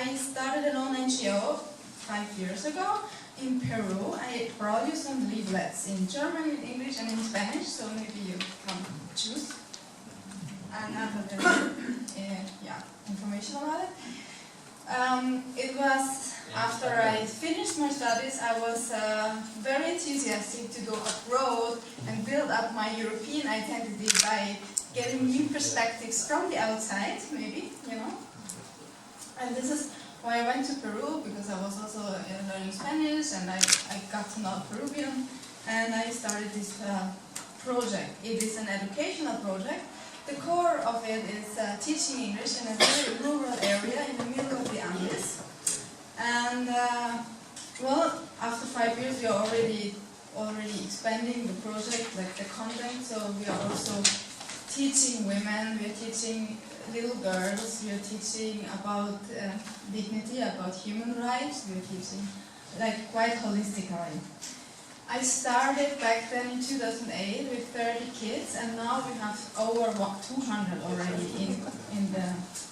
I started an own NGO 5 years ago in Peru. I produce some leaflets in German, in English, and in Spanish, so maybe you can choose another information about it. It was after I finished my studies, I was very enthusiastic to go abroad and build up my European identity by getting new perspectives from the outside, maybe, you know. And this is why I went to Peru, because I was also learning Spanish, and I got to know Peruvian, and I started this project. It is an educational project. The core of it is teaching English in a very rural area in the middle of the Andes. And well, after 5 years, we are already expanding the project, like the content. So we are also teaching women. We are teaching little girls. We are teaching about dignity, about human rights. We are teaching like quite holistically. I started back then in 2008 with 30 kids, and now we have over 200 already in the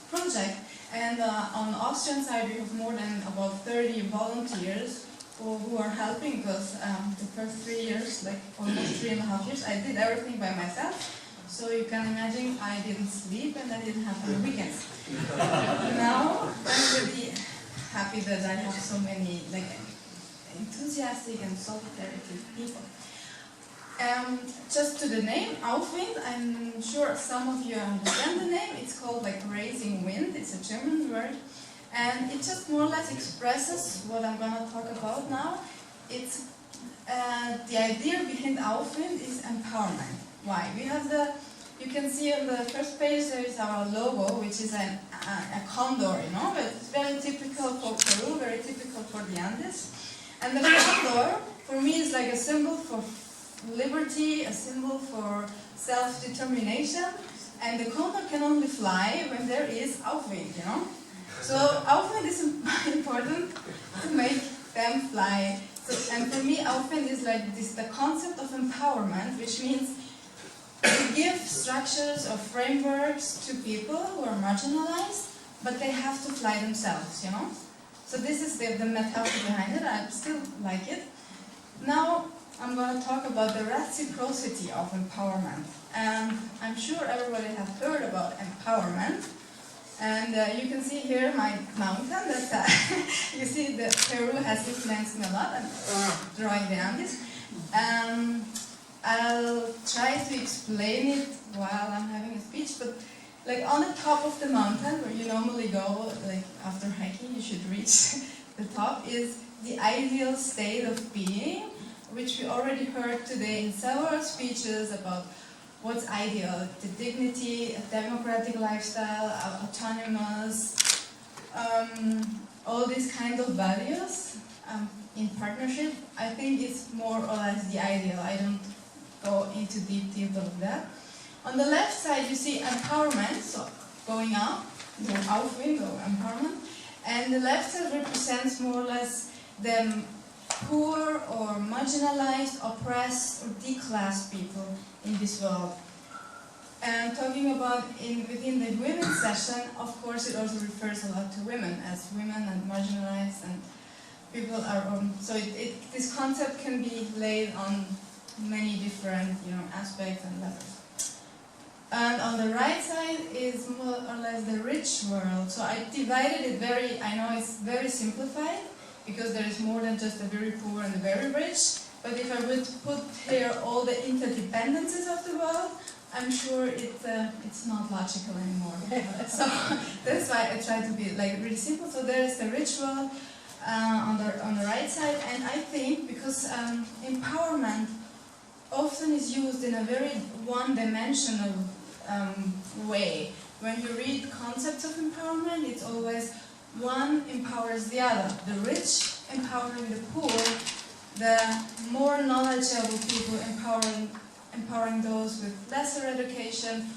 project. And on the Austrian side, we have more than about 30 volunteers who are helping, because the first 3 years, like almost 3.5 years, I did everything by myself. So you can imagine I didn't sleep and I didn't have any weekends. Now I'm really happy that I have so many like enthusiastic and solidarity people. Just to the name, Aufwind, I'm sure some of you understand the name. It's called like raising wind. It's a German word. And it just more or less expresses what I'm going to talk about now. It's the idea behind Aufwind is empowerment. Why? We have you can see on the first page there is our logo, which is a condor, you know, but it's very typical for Peru, very typical for the Andes. And the condor, for me, is like a symbol for liberty, a symbol for self-determination, and the condor can only fly when there is Aufwind, you know. So Aufwind is important to make them fly. So, and for me, Aufwind is like this, the concept of empowerment, which means to give structures or frameworks to people who are marginalized, but they have to fly themselves, you know. So this is the metaphor behind it. I still like it. Now I'm going to talk about the reciprocity of empowerment. And I'm sure everybody has heard about empowerment. And you can see here my mountain. That you see that Peru has influenced me a lot. I'm drawing the Andes. I'll try to explain it while I'm having a speech, but like on the top of the mountain, where you normally go, like after hiking, you should reach the top, is the ideal state of being, which we already heard today in several speeches about what's ideal: the dignity, a democratic lifestyle, autonomous, all these kind of values in partnership. I think it's more or less the ideal. I don't go into deep detail of that. On the left side, you see empowerment, so going up, the Aufwind or empowerment, and the left side represents more or less the poor or marginalized, oppressed, or declassed people in this world. And talking about within the women's session, of course, it also refers a lot to women, as women and marginalized and people are. So this concept can be laid on many different, aspects and levels. And on the right side is more or less the rich world. So I divided it I know it's very simplified, because there is more than just the very poor and the very rich. But if I would put here all the interdependencies of the world, I'm sure it's not logical anymore. So that's why I try to be like really simple. So there is the rich world on the right side, and I think because empowerment often is used in a very one-dimensional way. When you read concepts of empowerment, it's always one empowers the other. The rich empowering the poor, the more knowledgeable people empowering those with lesser education,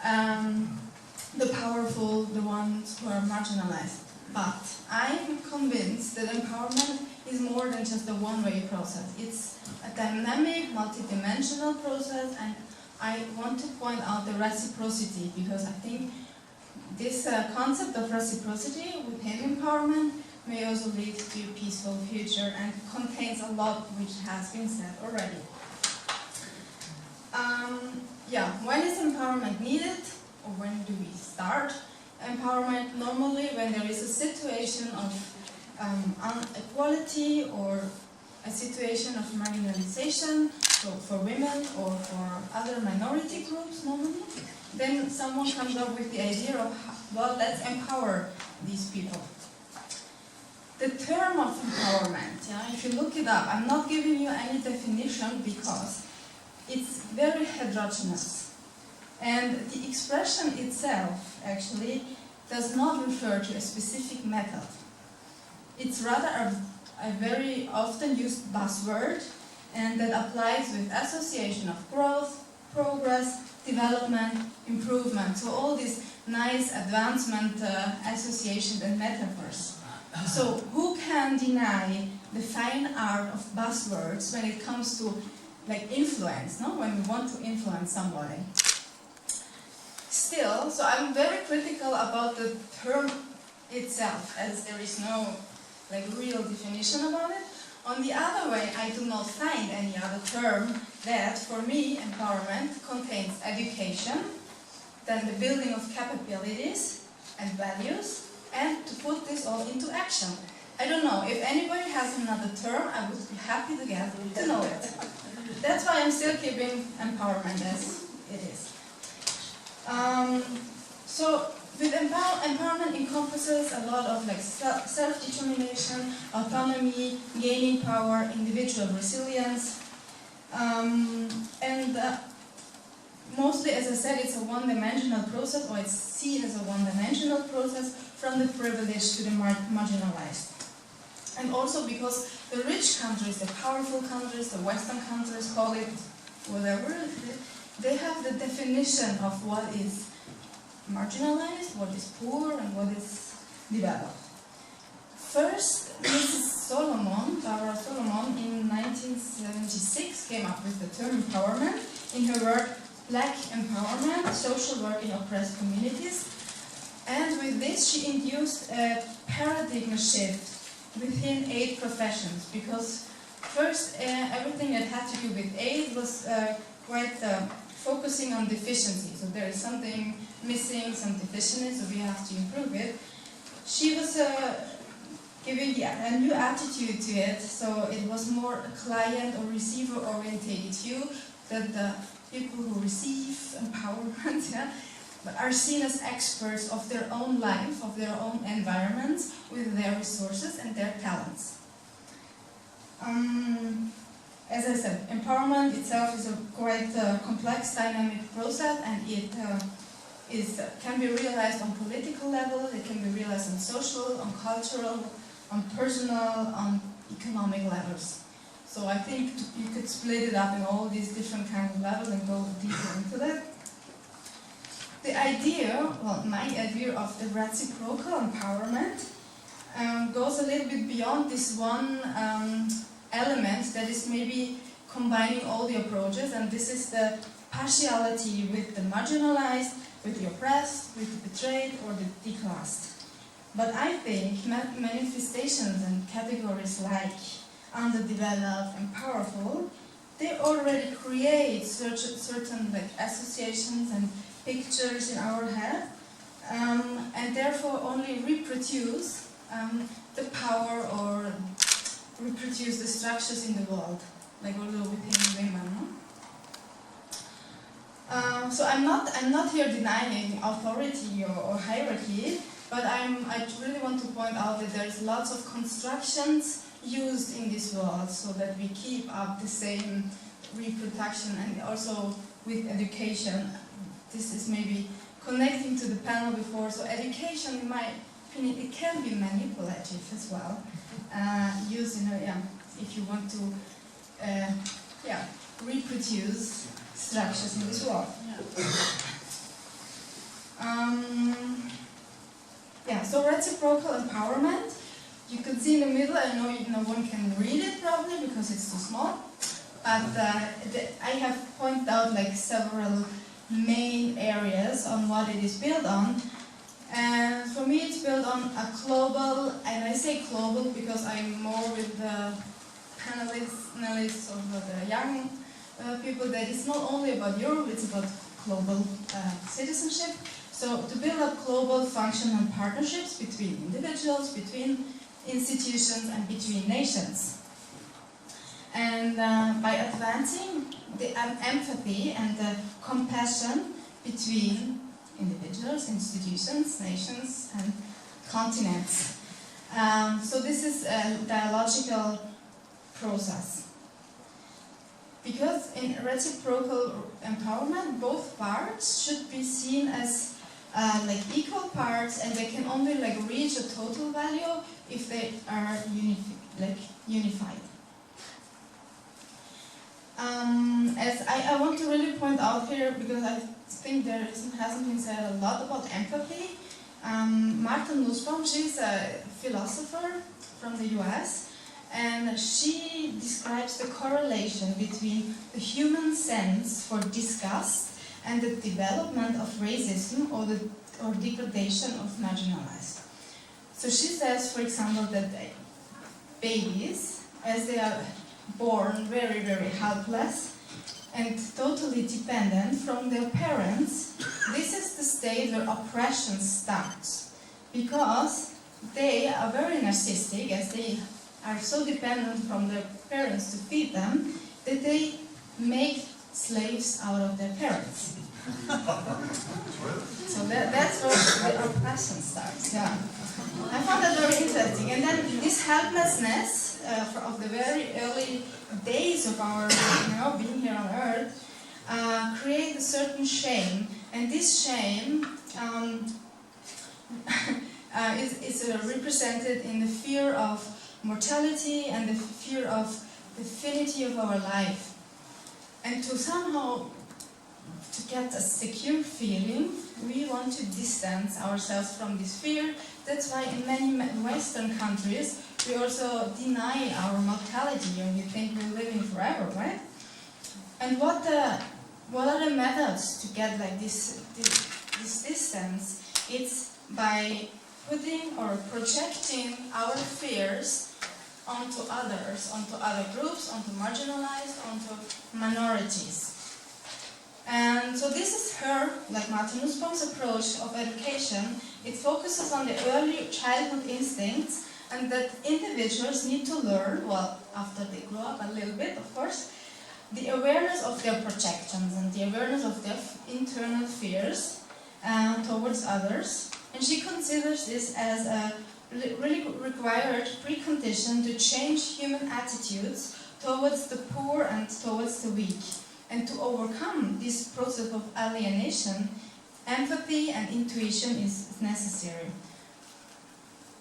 the powerful, the ones who are marginalized. But I'm convinced that empowerment is more than just a one-way process. It's a dynamic, multidimensional process, and I want to point out the reciprocity, because I think this concept of reciprocity within empowerment may also lead to a peaceful future and contains a lot which has been said already. When is empowerment needed, or when do we start empowerment? Normally when there is a situation of inequality or a situation of marginalization, so for women or for other minority groups normally, then someone comes up with the idea of, well, let's empower these people. The term of empowerment, if you look it up, I'm not giving you any definition because it's very heterogeneous. And the expression itself actually does not refer to a specific method. It's rather a very often used buzzword, and that applies with association of growth, progress, development, improvement. So all these nice advancement associations and metaphors. So who can deny the fine art of buzzwords when it comes to like influence, no? When we want to influence somebody. Still, so I'm very critical about the term itself, as there is no like real definition about it. On the other way, I do not find any other term that, for me, empowerment contains education, then the building of capabilities and values, and to put this all into action. I don't know, if anybody has another term, I would be happy to get to know it. That's why I'm still keeping empowerment as it is. With empowerment encompasses a lot of like self-determination, autonomy, gaining power, individual resilience, and mostly, as I said, it's a one-dimensional process, or it's seen as a one-dimensional process from the privileged to the marginalized. And also because the rich countries, the powerful countries, the Western countries, call it whatever, they have the definition of what is marginalized, what is poor, and what is developed. First, Mrs. Barbara Solomon, in 1976 came up with the term empowerment in her work Black Empowerment, Social Work in Oppressed Communities. And with this she induced a paradigm shift within aid professions, because first everything that had to do with aid was quite focusing on deficiency. So there is something missing, some deficiency, so we have to improve it. She was giving a new attitude to it, so it was more a client or receiver orientated view, that the people who receive empowerment are seen as experts of their own life, of their own environments, with their resources and their talents. As I said, empowerment itself is a quite complex, dynamic process, and it can be realized on political level, it can be realized on social, on cultural, on personal, on economic levels. So I think you could split it up in all these different kinds of levels and go deeper into that. The idea, well, my idea of the reciprocal empowerment goes a little bit beyond this one element that is maybe combining all the approaches, and this is the partiality with the marginalized, with the oppressed, with the betrayed, or the declassed. But I think manifestations and categories like underdeveloped and powerful, they already create certain like associations and pictures in our head, and therefore only reproduce the power or reproduce the structures in the world, like also within women. No? So I'm not here denying authority or hierarchy, but I really want to point out that there's lots of constructions used in this world so that we keep up the same reproduction, and also with education. This is maybe connecting to the panel before. So education, in my opinion, it can be manipulative as well. Used if you want to reproduce structures in this world. So reciprocal empowerment. You can see in the middle, I know no one can read it probably because it's too small, but I have pointed out like several main areas on what it is built on, And for me it's built on a global, and I say global because I'm more with the panelists of the young people, that it's not only about Europe, it's about global citizenship. So to build up global functional partnerships between individuals, between institutions and between nations. And by advancing the empathy and the compassion between individuals, institutions, nations and continents. So this is a dialogical process. Because in reciprocal empowerment, both parts should be seen as like equal parts, and they can only like reach a total value if they are unified. As I want to really point out here, because I think there hasn't been said a lot about empathy. Martha Nussbaum, she's a philosopher from the US, and she describes the correlation between the human sense for disgust and the development of racism or degradation of marginalized. So she says, for example, that babies, as they are born very, very helpless and totally dependent from their parents, this is the state where oppression starts, because they are very narcissistic, as they are so dependent from their parents to feed them, that they make slaves out of their parents. So that's where the oppression starts. Yeah, I found that very interesting. And then this helplessness of the very early days of our being here on Earth create a certain shame, and this shame is represented in the fear of mortality and the fear of the finity of our life. And to somehow to get a secure feeling, we want to distance ourselves from this fear. That's why in many Western countries we also deny our mortality, and we think we're living forever, right? And what are the methods to get like this distance? It's by putting or projecting our fears onto others, onto other groups, onto marginalized, onto minorities. And so this is her, like Martha Nussbaum's approach of education. It focuses on the early childhood instincts, and that individuals need to learn, well, after they grow up a little bit, of course, the awareness of their projections and the awareness of their internal fears towards others. And she considers this as a really required precondition to change human attitudes towards the poor and towards the weak. And to overcome this process of alienation, empathy and intuition is necessary.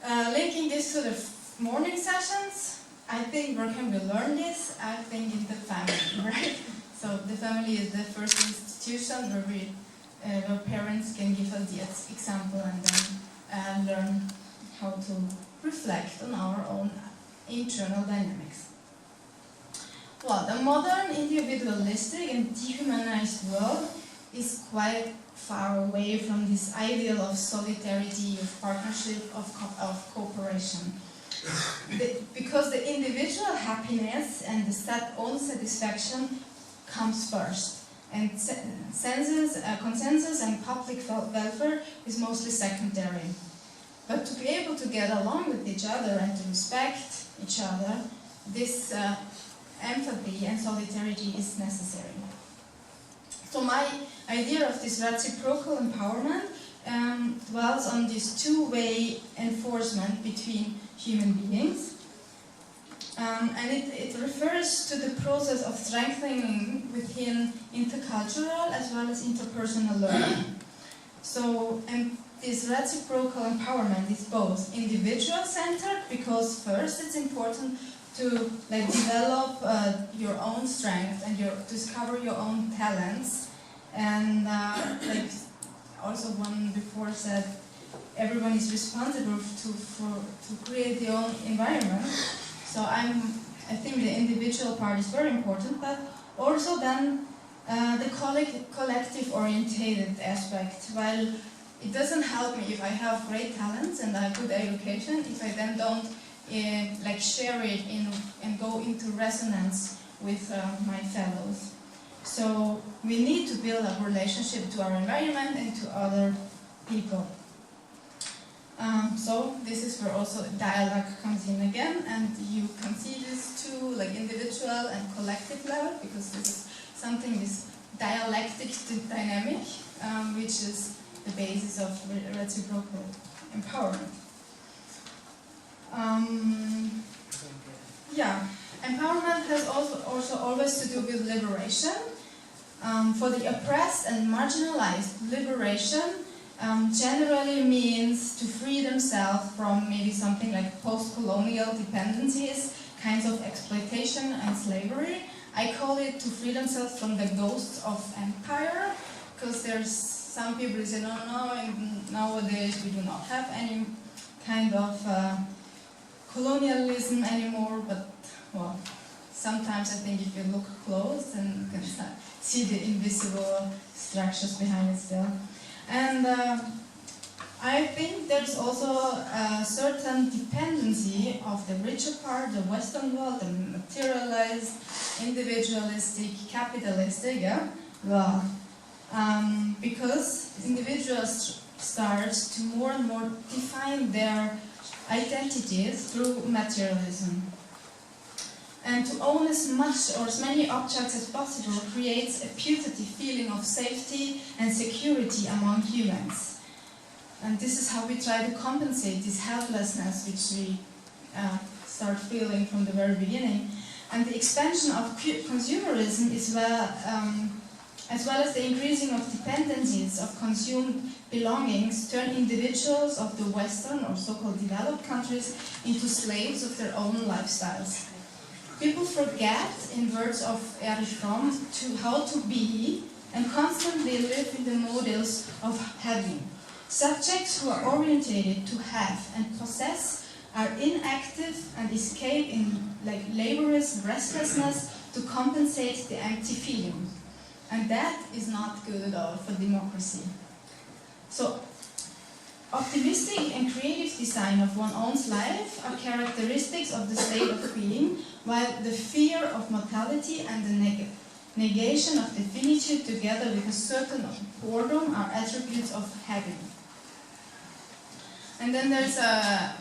Linking this to the morning sessions, I think where can we learn this? I think in the family, right? So the family is the first institution where parents can give us the example and then learn how to reflect on our own internal dynamics. Well, the modern individualistic and dehumanized world is quite far away from this ideal of solidarity, of partnership, of cooperation. Because the individual happiness and the own satisfaction comes first, and consensus and public welfare is mostly secondary. But to be able to get along with each other and to respect each other, this empathy and solidarity is necessary. So my idea of this reciprocal empowerment dwells on this two-way enforcement between human beings. And it refers to the process of strengthening within intercultural as well as interpersonal learning. So, and this reciprocal empowerment is both individual-centered, because first it's important to develop your own strength and discover your own talents, and also one before said everyone is responsible to create their own environment. So I think the individual part is very important, but also then the collective orientated aspect. While it doesn't help me if I have great talents and I have good education, if I then don't like share it and go into resonance with my fellows. So we need to build a relationship to our environment and to other people. So this is where also dialogue comes in again, and you can see this too, like individual and collective level, because this is something, this dialectic dynamic, which is the basis of reciprocal empowerment. Yeah, empowerment has also always to do with liberation. For the oppressed and marginalized, liberation generally means to free themselves from maybe something like post-colonial dependencies, kinds of exploitation and slavery. I call it to free themselves from the ghosts of empire, because there's some people who say, no, nowadays we do not have any kind of colonialism anymore, but, well, sometimes I think if you look close, then you can see the invisible structures behind it still. And I think there's also a certain dependency of the richer part, the Western world, the materialized, individualistic, capitalistic, well, because individuals start to more and more define their identities through materialism. And to own as much or as many objects as possible creates a putative feeling of safety and security among humans. And this is how we try to compensate this helplessness which we start feeling from the very beginning. And the expansion of consumerism as well as the increasing of dependencies of consumed belongings turn individuals of the Western or so-called developed countries into slaves of their own lifestyles. People forget, in words of Erich Fromm, how to be and constantly live in the models of having. Subjects who are orientated to have and possess are inactive and escape in like laborious restlessness to compensate the empty feeling. And that is not good at all for democracy. So, optimistic and creative design of one's own life are characteristics of the state of being, while the fear of mortality and the negation of the finitude together with a certain boredom are attributes of having. And then there's a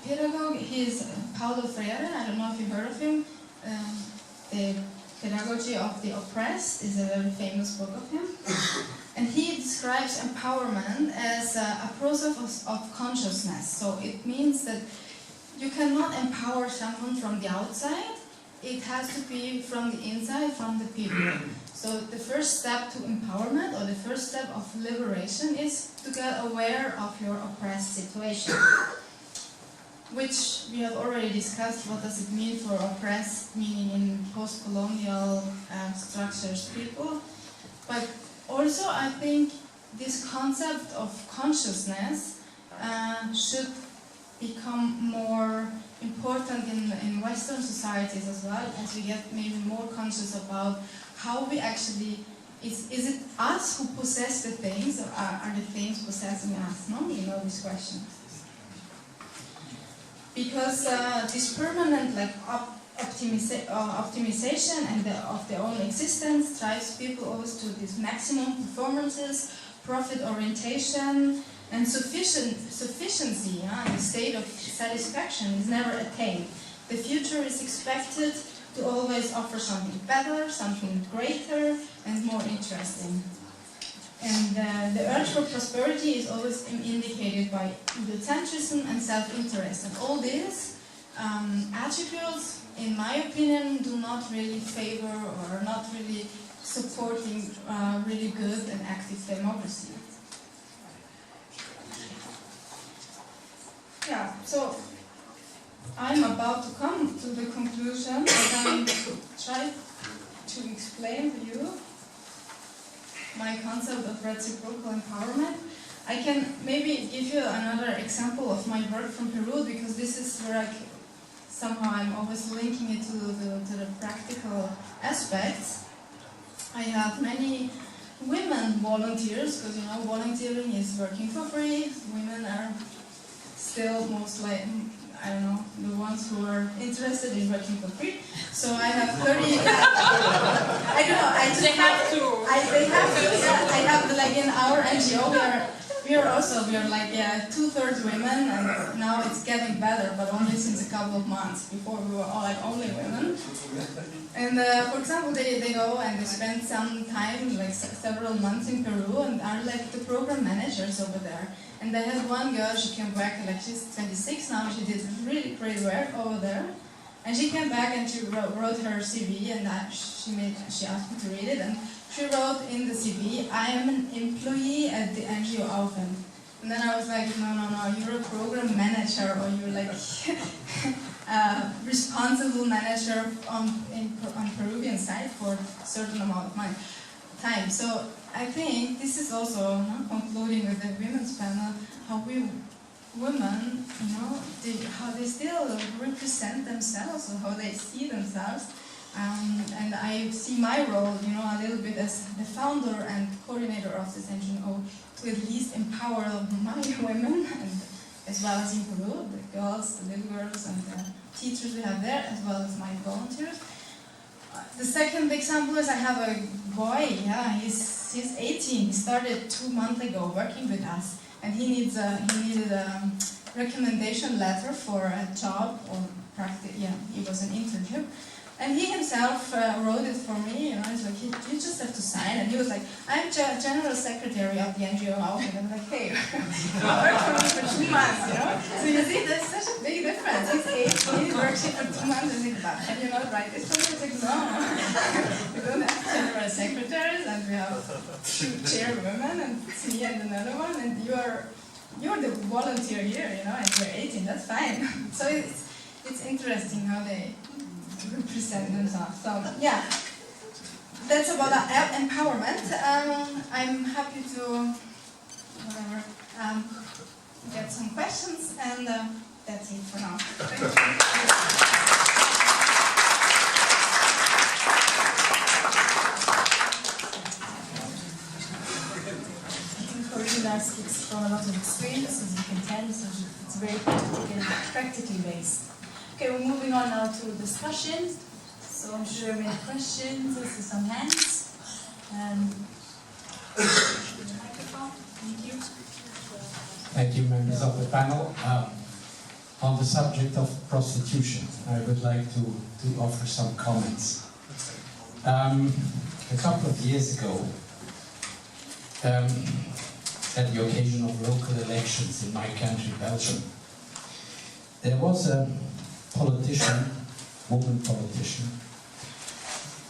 pedagogue, he's Paulo Freire, I don't know if you've heard of him. The Pedagogy of the Oppressed is a very famous book of him. And he describes empowerment as a process of consciousness. So it means that you cannot empower someone from the outside. It has to be from the inside, from the people. So the first step to empowerment, or the first step of liberation, is to get aware of your oppressed situation. Which we have already discussed, what does it mean for oppressed, meaning in post-colonial structures people. But also I think this concept of consciousness should become more important in Western societies as well, as we get maybe more conscious about how we actually, is it us who possess the things, or are the things possessing us? No? You know this question. Because this permanent optimization and of their own existence drives people always to these maximum performances, profit orientation, and sufficiency, the state of satisfaction is never attained. The future is expected to always offer something better, something greater, and more interesting. And the urge for prosperity is always indicated by egocentrism and self-interest. And all these attributes, in my opinion, do not really favor or are not really supporting really good and active democracy. Yeah, so I'm about to come to the conclusion, and I try to explain to you my concept of reciprocal empowerment. I can maybe give you another example of my work from Peru, because this is where somehow I'm always linking it to the practical aspects. I have many women volunteers, because you know volunteering is working for free. Women are still most like, I don't know, the ones who are interested in working for free. So I have 30. I don't know. They have to. They have to. Yeah, I have like in our NGO we are like 2/3 women, and now it's getting better, but only since a couple of months. Before we were all like only women. And for example, they go and they spend some time, like several months in Peru, and are like the program managers over there. And they had one girl, she came back, like she's 26 now, she did really great work over there. And she came back and she wrote her CV, and she asked me to read it, and she wrote in the CV, I am an employee at the NGO Aufwand. And then I was like, no, you're a program manager, or you're like responsible manager on Peruvian side for a certain amount of time. So I think this is also concluding with the women's panel, how we women, how they still represent themselves, or how they see themselves. And I see my role, a little bit as the founder and coordinator of this NGO to at least empower my women, and as well as in Peru, the girls, the little girls, and the teachers we have there, as well as my volunteers. The second example is I have a boy, he's 18, he started 2 months ago working with us, and he needed a recommendation letter for a job, or it was an internship. And he himself wrote it for me, he's like, you just have to sign. And he was like, I'm general secretary of the NGO Outfit. And I'm like, hey, you worked for me for 2 months, So you see, there's such a big difference. He's 18, he works here for 2 months, and he's like, can you not write this for me? It's like, no. We don't have general secretaries, and we have 2 chairwomen, and it's me and another one, and you're the volunteer here, and you're 18, that's fine. So it's interesting how they represent themselves. So yeah, that's about empowerment. I'm happy to get some questions, and that's it for now. Thank you. Corinna speaks from a lot of experience, as you can tell, so it's very practically based. Okay, we're moving on now to discussion. So I'm sure we have questions. I see some hands. Microphone. Thank you. Thank you, members of the panel. On the subject of prostitution, I would like to offer some comments. A couple of years ago, at the occasion of local elections in my country, Belgium, there was a woman politician,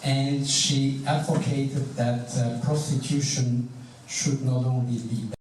and she advocated that prostitution should not only be